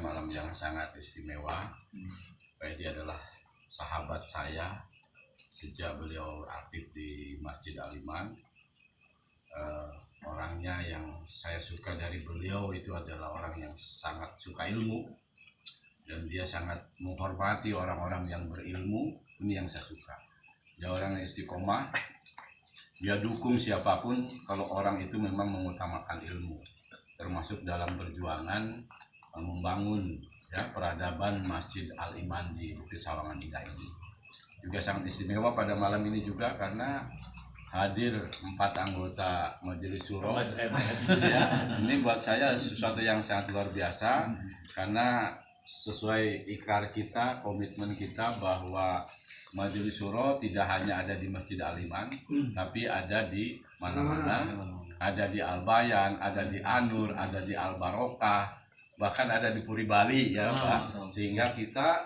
malam yang sangat istimewa. Pak Edi adalah sahabat saya sejak beliau aktif di Masjid Al-Iman. Orangnya yang saya suka dari beliau itu adalah orang yang sangat suka ilmu, dan dia sangat menghormati orang-orang yang berilmu. Ini yang saya suka. Dia orang yang istiqomah. Dia dukung siapapun kalau orang itu memang mengutamakan ilmu, termasuk dalam perjuangan membangun peradaban Masjid Al-Iman di Bukit Sawangan Indah ini. Juga sangat istimewa pada malam ini juga karena hadir 4 anggota Majelis Syuro. Ini buat saya sesuatu yang sangat luar biasa, karena sesuai ikrar kita, komitmen kita bahwa Majelis Syuro tidak hanya ada di Masjid Al-Iman, tapi ada di mana-mana, ada di Al-Bayan, ada di An-Nur, ada di Al-Barokah, bahkan ada di Puri Bali ya Pak. Sehingga kita,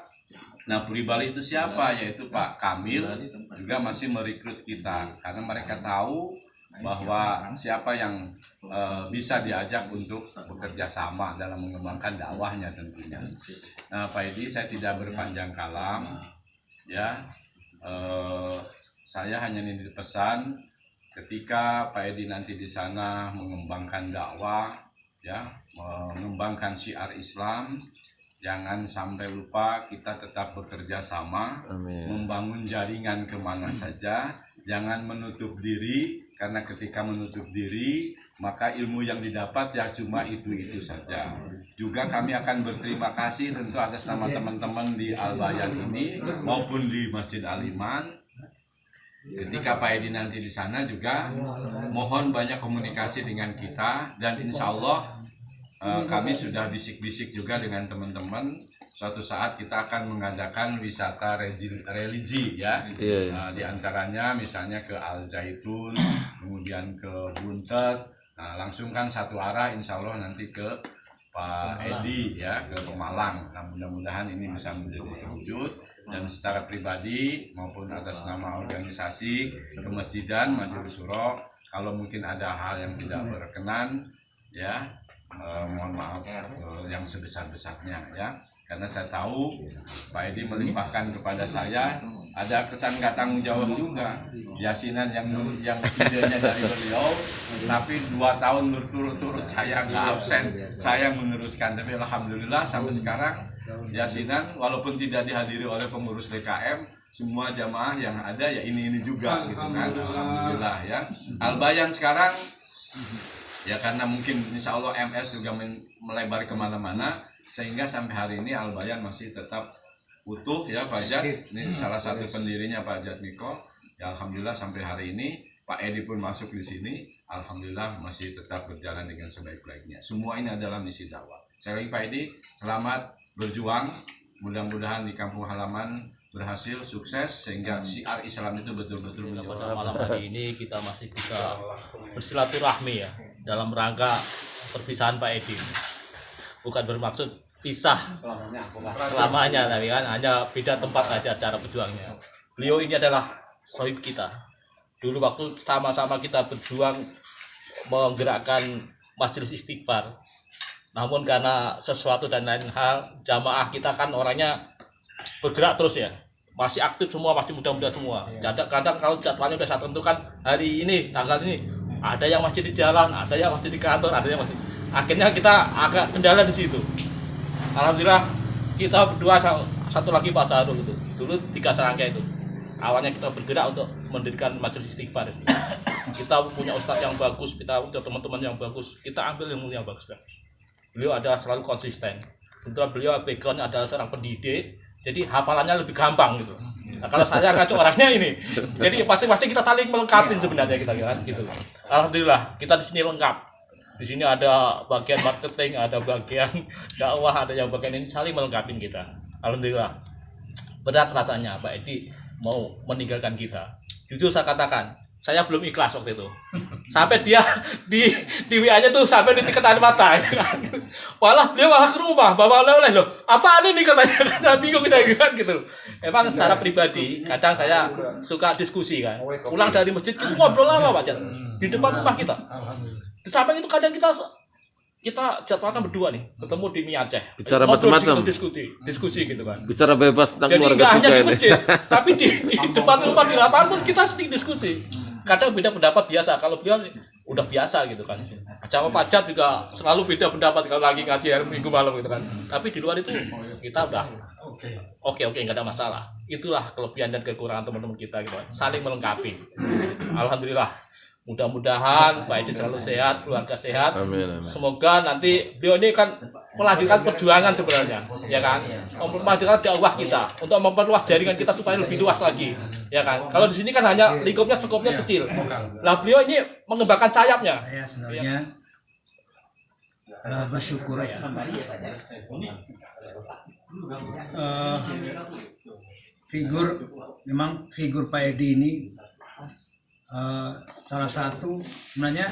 Puri Bali itu siapa? Yaitu Pak Kamil juga masih merekrut kita, karena mereka tahu bahwa siapa yang bisa diajak untuk bekerja sama dalam mengembangkan dakwahnya tentunya. Pak Edi, saya tidak berpanjang kalam ya. Saya hanya ingin pesan, ketika Pak Edi nanti di sana mengembangkan dakwah ya, mengembangkan syiar Islam, jangan sampai lupa kita tetap bekerja sama. Amin. Membangun jaringan kemana saja, jangan menutup diri, karena ketika menutup diri maka ilmu yang didapat ya cuma itu saja. Juga kami akan berterima kasih tentu atas nama teman-teman di Al-Bayan ini maupun di Masjid Al-Iman. Ketika Pak Edi nanti di sana juga mohon banyak komunikasi dengan kita, dan insya Allah kami sudah bisik-bisik juga dengan teman-teman, suatu saat kita akan mengadakan wisata religi ya. Di antaranya misalnya ke Al Zaitun, kemudian ke Buntet. Langsung kan satu arah insya Allah nanti ke Pak Edi ya, ke Pemalang. Mudah-mudahan ini bisa menjadi terwujud, dan secara pribadi maupun atas nama organisasi Kemasjidan Majelis Syuro, kalau mungkin ada hal yang tidak berkenan ya, mohon maaf yang sebesar-besarnya ya, karena saya tahu Pak Edi melimpahkan kepada saya, ada kesan nggak tanggung jawab juga. Yasinan yang idenya dari beliau, tapi 2 tahun berturut-turut saya nggak absen, saya meneruskan. Tapi alhamdulillah sampai sekarang Yasinan walaupun tidak dihadiri oleh pengurus DKM, semua jamaah yang ada ya ini juga gitu kan, alhamdulillah ya. Al-Bayan sekarang ya, karena mungkin insya Allah MS juga melebar kemana-mana, sehingga sampai hari ini Al-Bayan masih tetap utuh ya Pak Jat. Ini salah satu pendirinya Pak Jat Miko. Ya alhamdulillah sampai hari ini Pak Edi pun masuk di sini, alhamdulillah masih tetap berjalan dengan sebaik-baiknya. Semua ini adalah misi dakwah. Saya lagi Pak Edi, selamat berjuang. Mudah-mudahan di kampung halaman berhasil, sukses, sehingga syiar Islam itu betul-betul menjawab. Pada malam hari ini kita masih bisa bersilaturahmi ya, dalam rangka perpisahan Pak Edi. Bukan bermaksud pisah selamanya, tapi kan hanya beda tempat aja cara berjuangnya. Beliau ini adalah sohib kita. Dulu waktu sama-sama kita berjuang menggerakkan Majelis Istighfar, namun karena sesuatu dan lain hal, jamaah kita kan orangnya bergerak terus ya, masih aktif semua, masih muda-muda semua. Kadang-kadang kalau jadwalnya sudah saya tentukan hari ini, tanggal ini, ada yang masih di jalan, ada yang masih di kantor, ada yang masih. Akhirnya kita agak kendala di situ. Alhamdulillah kita berdua, satu lagi Pak Sarul itu, dulu 3 serangga itu. Awalnya kita bergerak untuk mendirikan Majelis Istighfar. Kita punya ustadz yang bagus, kita punya teman-teman yang bagus, kita ambil ilmu yang bagus. Beliau adalah selalu konsisten. Tentunya beliau backgroundnya adalah seorang pendidik, jadi hafalannya lebih gampang gitu. Nah, kalau saya ngaco orangnya ini, jadi pasti kita saling melengkapi sebenarnya kita kan gitu. Alhamdulillah kita di sini lengkap. Di sini ada bagian marketing, ada bagian dakwah, ada yang bagian ini, saling melengkapi kita. Alhamdulillah. Berat rasanya Pak Edi mau meninggalkan kita. Jujur saya katakan, saya belum ikhlas waktu itu. Sampai dia di WA-nya tuh sampai ditiket air mata. Malah beliau malah ke rumah bawa oleh-oleh loh. Apaan ini katanya? Kita bingung kita gitu. Emang secara pribadi kadang saya suka diskusi kan. Pulang dari masjid kita ngobrol apa Pak Jan? Di depan rumah kita. Di samping itu kadang kita kita jadwalkan berdua nih, ketemu di Mie Aceh. Bicara Ngobrol macam-macam. gitu, diskusi gitu kan. Bicara bebas tentang Jadi keluarga nggak hanya juga di ini. masjid, tapi di depan rumah di lapangan pun kita sering diskusi. Kadang beda pendapat biasa, kalau beliau udah biasa gitu kan. Acara pajak juga selalu beda pendapat kalau lagi ngaji hari Minggu malam gitu kan. Tapi di luar itu kita udah oke nggak ada masalah. Itulah kelebihan dan kekurangan teman-teman kita gitu kan. Saling melengkapi. Alhamdulillah. Mudah-mudahan Pak Edi selalu sehat, keluarga sehat. Amin, amin. Semoga nanti beliau ini kan melanjutkan perjuangan sebenarnya, ya kan? Melanjutkan dakwah kita untuk memperluas jaringan kita supaya lebih luas lagi, ya kan? Kalau di sini kan hanya lingkupnya, skopnya kecil. Lah beliau ini mengembangkan sayapnya. Saya sebenarnya bersyukur ya. Figur Pak Edi ini salah satu sebenarnya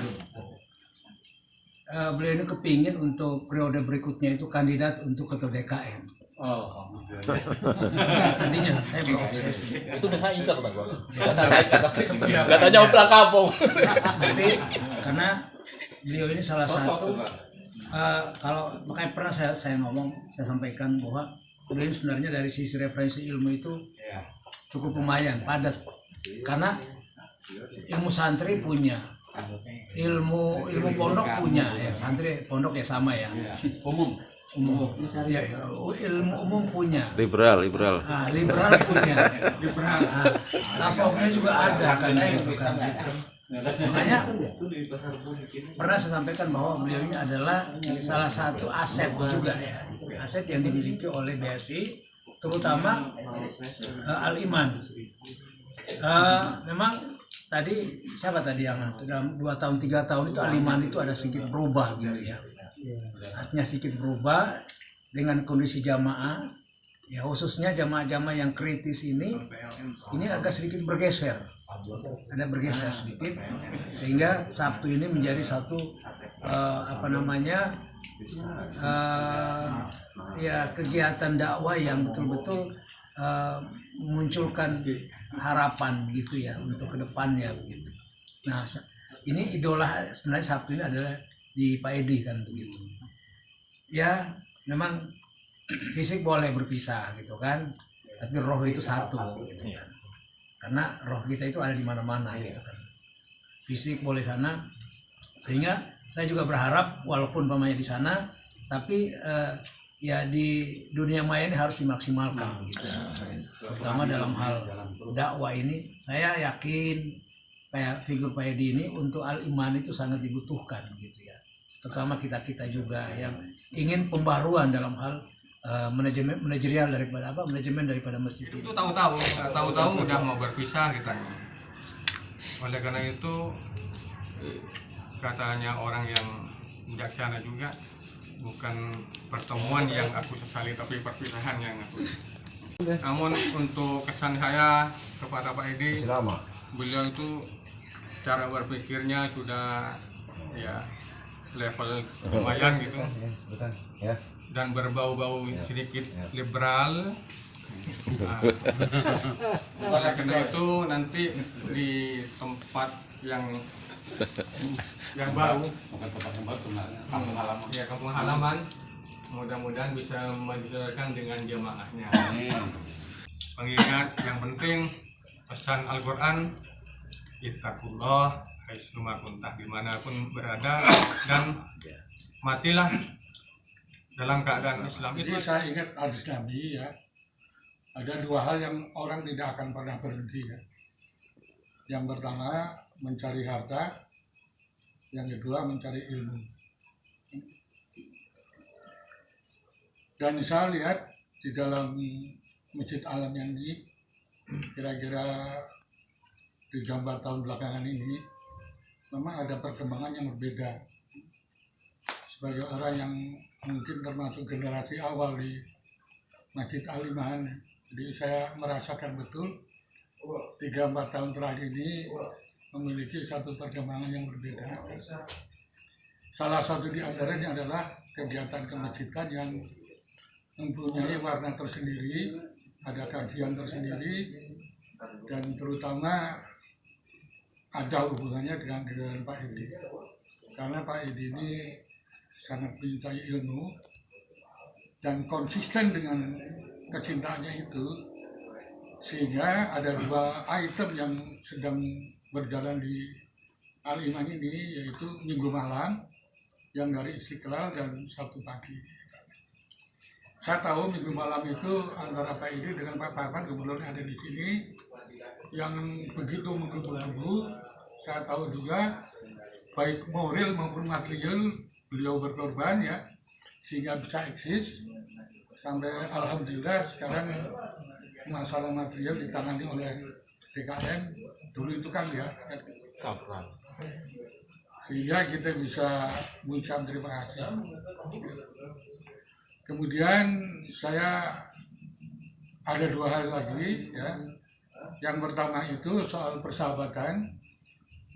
beliau ini kepingin untuk periode berikutnya itu kandidat untuk ketua DKM. Tadinya saya berobsesi. Itu udah saya incar Pak. Katanya pulang kampung. Tapi karena beliau ini salah satu kalau makanya pernah saya ngomong, saya sampaikan bahwa beliau ini sebenarnya dari sisi referensi ilmu itu cukup lumayan padat, karena ilmu santri punya, ilmu pondok punya, ya santri pondok ya sama ya, umum ya, ilmu umum punya, Liberal. liberal punya, tasawufnya juga ada kan gitu kan. Makanya pernah saya sampaikan bahwa beliau ini adalah salah satu aset juga ya, aset yang dimiliki oleh BSI, terutama Al-Iman. Memang tadi siapa tadi yang dalam 2 tahun 3 tahun itu Al-Iman itu ada sedikit berubah gitu ya, artinya sedikit berubah dengan kondisi jamaah ya, khususnya jamaah-jamaah yang kritis ini agak sedikit bergeser, sedikit, sehingga Sabtu ini menjadi satu ya kegiatan dakwah yang betul-betul memunculkan harapan gitu ya untuk kedepannya begitu. Nah ini idola sebenarnya Sabtu ini adalah di Pak Edi kan begitu. Ya memang fisik boleh berpisah gitu kan, tapi roh itu satu gitu kan. Karena roh kita itu ada di mana-mana gitu kan. Fisik boleh sana, sehingga saya juga berharap walaupun pamannya di sana, tapi ya di dunia maya ini harus dimaksimalkan gitu. Terutama dalam hal dakwah ini, saya yakin kayak figur Pak Edi ini untuk Al-Iman itu sangat dibutuhkan gitu ya. Terutama kita juga yang ingin pembaruan dalam hal manajemen daripada masjid itu tahu-tahu udah mau berpisah kita. Oleh karena itu katanya orang yang bijaksana juga, bukan pertemuan yang aku sesali tapi perpisahan yang aku. Namun untuk kesan saya kepada Pak Edi, beliau itu cara berpikirnya sudah ya level lumayan gitu, dan berbau-bau sedikit liberal. Nah, oleh karena itu nanti di tempat yang baru, kampung halaman, mudah-mudahan bisa menjalankan dengan jamaahnya. Pengingat yang penting pesan Al-Quran, ittaqullah haitsu ma kunta, dimanapun berada, dan matilah dalam keadaan Islam. Jadi saya ingat hadis Nabi ya, ada 2 hal yang orang tidak akan pernah berhenti ya. Yang pertama mencari harta, yang kedua mencari ilmu. Dan saya lihat di dalam Masjid Alam yang ini kira-kira 3-4 tahun belakangan ini memang ada perkembangan yang berbeda. Sebagai orang yang mungkin termasuk generasi awal di Masjid Al-Iman, jadi saya merasakan betul 3-4 tahun terakhir ini memiliki satu perkembangan yang berbeda. Salah satu di antaranya adalah kegiatan kemasjidan yang mempunyai warna tersendiri, ada kajian tersendiri, dan terutama ada hubungannya dengan Pak Edi. Karena Pak Edi ini sangat mencintai ilmu dan konsisten dengan kecintaannya itu, sehingga ada 2 item yang sedang berjalan di Al-Iman ini, yaitu Minggu malam yang dari Istiqlal dan Sabtu pagi. Saya tahu Minggu malam itu antara Pak Edi dengan Pak Parman kebetulan ada di sini yang begitu menggebu-gebu. Saya tahu juga baik moral maupun material beliau berkorban ya, sehingga bisa eksis sampai alhamdulillah sekarang masalah material ditangani oleh DKM. Dulu itu kan ya, sehingga kita bisa mengucapkan terima kasih. Kemudian saya ada 2 hal lagi ya. Yang pertama itu soal persahabatan,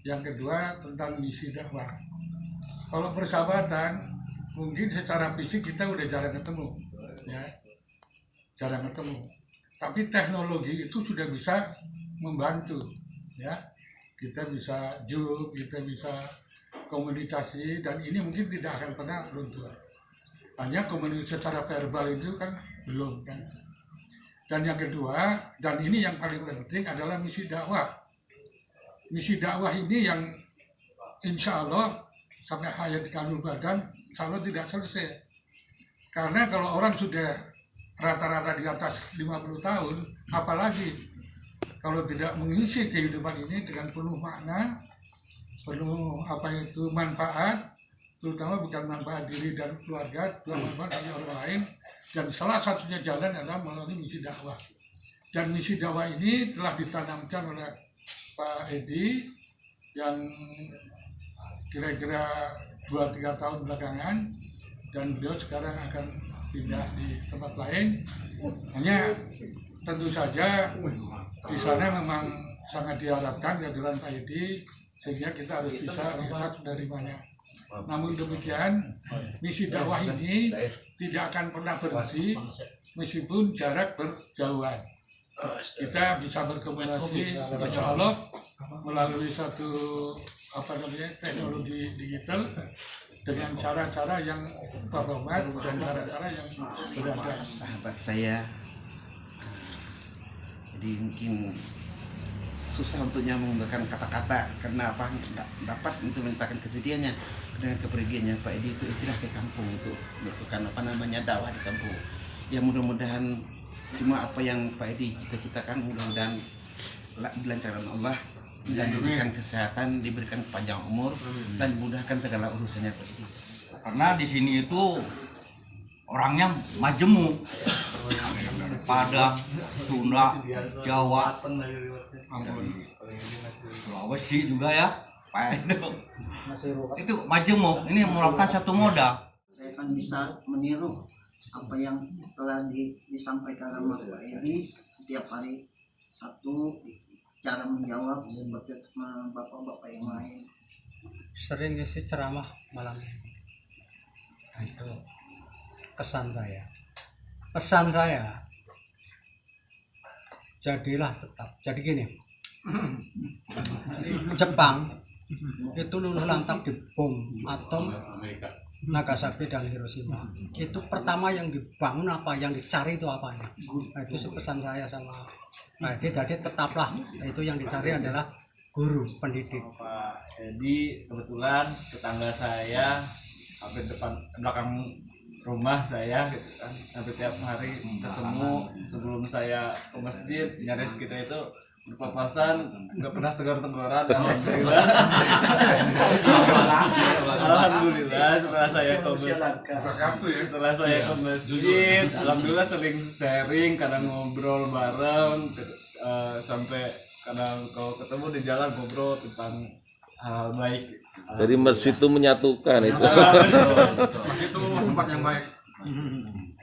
yang kedua tentang misi dakwah. Kalau persahabatan mungkin secara fisik kita udah jarang ketemu ya, jarang ketemu. Tapi teknologi itu sudah bisa membantu ya. Kita bisa Zoom, kita bisa komunikasi, dan ini mungkin tidak akan pernah luntur. Hanya komunikasi secara verbal itu kan belum kan. Dan yang kedua, dan ini yang paling penting adalah misi dakwah. Misi dakwah ini yang insya Allah sampai hayat kanul badan, insya Allah tidak selesai. Karena kalau orang sudah rata-rata di atas 50 tahun, apalagi kalau tidak mengisi kehidupan ini dengan penuh makna, penuh manfaat, terutama bukan manfaat diri dan keluarga, manfaat bagi orang lain, dan salah satunya jalan adalah melalui misi dakwah. Dan misi dakwah ini telah ditanamkan oleh Pak Edi yang kira-kira 2-3 tahun belakangan, dan beliau sekarang akan pindah di tempat lain. Hanya tentu saja di sana memang sangat diharapkan kehadiran Pak Edi, sehingga kita harus bisa lihat dari mana. Namun demikian, misi dakwah ini tidak akan pernah berhenti meskipun jarak berjauhan. Kita bisa berkomunikasi insya Allah melalui satu teknologi digital dengan cara-cara yang terhormat dan cara-cara yang beradab. Sahabat saya, jadi mungkin susah untuknya menggunakan kata-kata karena apa, nggak dapat untuk menceritakan kesedihannya dengan kepergiannya Pak Edi itu hijrah ke kampung untuk melakukan dakwah di kampung. Ya mudah-mudahan semua apa yang Pak Edi cita-citakan mudah-mudahan dilancarkan Allah dan diberikan kesehatan, diberikan panjang umur dan dimudahkan segala urusannya Pak Edi. Karena di sini itu orangnya majemuk, Padang, Sunda, Jawa, Sulawesi juga ya, Pak. Itu majemuk. Ini merupakan satu modal. Saya akan bisa meniru apa yang telah disampaikan sama Pak Edi setiap hari Sabtu, cara menjawab seperti bapak-bapak yang lain. Sering isi ceramah malam. Nah, itu kesan saya. Pesan saya, jadilah tetap. Jadi gini, Jepang itu luluh lantak di bom atom Nagasaki dan Hiroshima. Itu pertama yang dibangun apa, yang dicari itu apanya. Nah, itu pesan saya sama Pak Edi. Jadi tetaplah, itu yang dicari adalah guru pendidik. Pak Edi kebetulan tetangga saya, hampir belakang rumah saya gitu kan, hampir tiap hari ketemu. Sebelum saya ke masjid nyaris kita itu berpapasan, nggak pernah tegur-teguran. Alhamdulillah. Alhamdulillah setelah saya ke masjid, alhamdulillah sering sharing, kadang ngobrol bareng, sampai kadang kalau ketemu di jalan ngobrol tentang hal baik. Jadi masjid itu menyatukan itu. Itu tempat yang baik.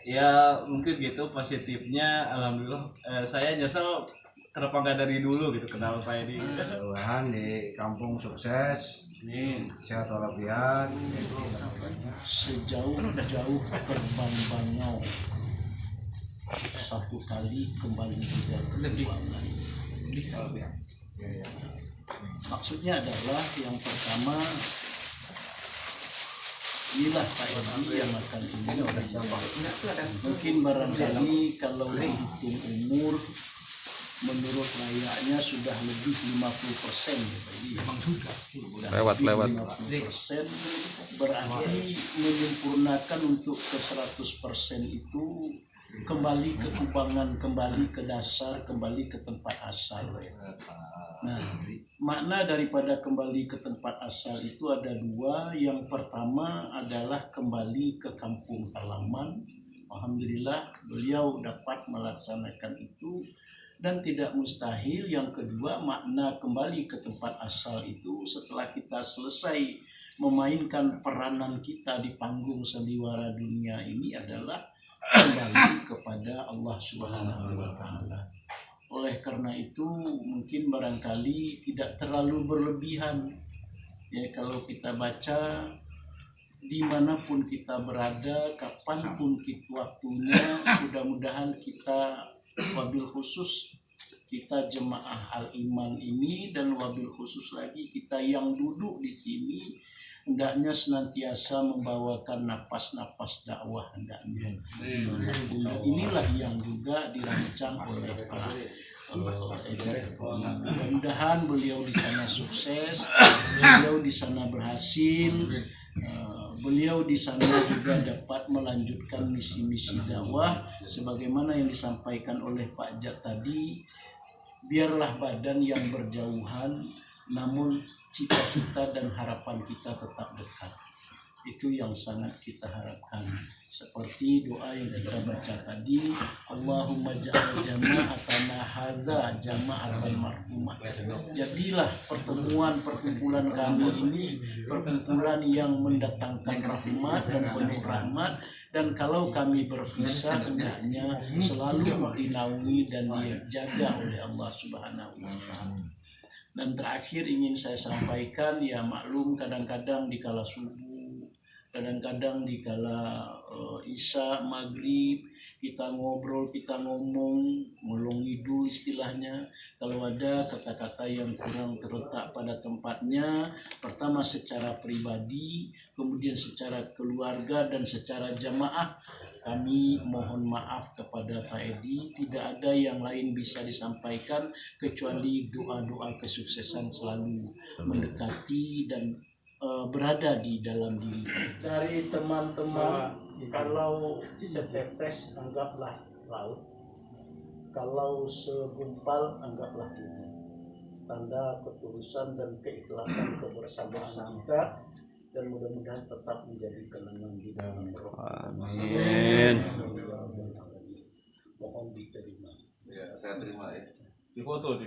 Ya mungkin gitu positifnya. Alhamdulillah. Saya nyesel kenapa nggak dari dulu gitu kenal Pak Edi. Tuhan di kampung sukses, sehat walafiat. Sejauh-jauh terbang bangau, satu kali kembali juga perjuangan. Maksudnya adalah yang pertama, inilah Pak Edi yang akan ini oleh mungkin barangkali kalau dihitung umur menurut layaknya sudah lebih 50% ya Pak Edi. Memang sudah Lewat. 50%, berarti menyempurnakan untuk ke 100% itu kembali ke kubangan, kembali ke dasar, kembali ke tempat asal. Nah, makna daripada kembali ke tempat asal itu ada dua. Yang pertama adalah kembali ke kampung halaman. Alhamdulillah beliau dapat melaksanakan itu dan tidak mustahil. Yang kedua, makna kembali ke tempat asal itu setelah kita selesai memainkan peranan kita di panggung sandiwara dunia ini adalah kembali kepada Allah Subhanahu wa Ta'ala. Oleh karena itu mungkin barangkali tidak terlalu berlebihan ya kalau kita baca dimanapun kita berada, kapanpun waktunya, mudah-mudahan kita wabil khusus kita jemaah al-iman ini dan wabil khusus lagi kita yang duduk di sini hendaknya senantiasa membawakan napas-napas dakwah hendaknya. Inilah yang juga dirancang oleh Pak Edi. Mudah-mudahan beliau di sana sukses, beliau di sana berhasil, beliau di sana juga dapat melanjutkan misi-misi dakwah sebagaimana yang disampaikan oleh Pak Jat tadi. Biarlah badan yang berjauhan, namun cita-cita dan harapan kita tetap dekat. Itu yang sangat kita harapkan. Seperti doa yang kita baca tadi, Allahumma ja'al jama'atana hadza jama'atan marhumah. Jadilah perkumpulan kami ini perkumpulan yang mendatangkan rahmat dan penuh rahmat, dan kalau kami berpisah hendaknya selalu dinaungi dan dijaga oleh Allah Subhanahu wa Ta'ala. Dan terakhir ingin saya sampaikan, ya maklum kadang-kadang di kala subuh, kadang-kadang di kala isya, maghrib, kita ngobrol, kita ngomong, ngelong ngidul istilahnya. Kalau ada kata-kata yang kurang terletak pada tempatnya, pertama secara pribadi, kemudian secara keluarga dan secara jamaah, kami mohon maaf kepada Pak Edi. Tidak ada yang lain bisa disampaikan kecuali doa-doa kesuksesan selalu mendekati dan berada di dalam diri. Dari teman-teman, kalau setetes anggaplah laut, kalau segumpal anggaplah bumi. Tanda ketulusan dan keikhlasan kebersamaan kita, dan mudah-mudahan tetap menjadi kenangan di dalam roh. Amin. Mohon diterima. Ya, saya terima ya. Di foto.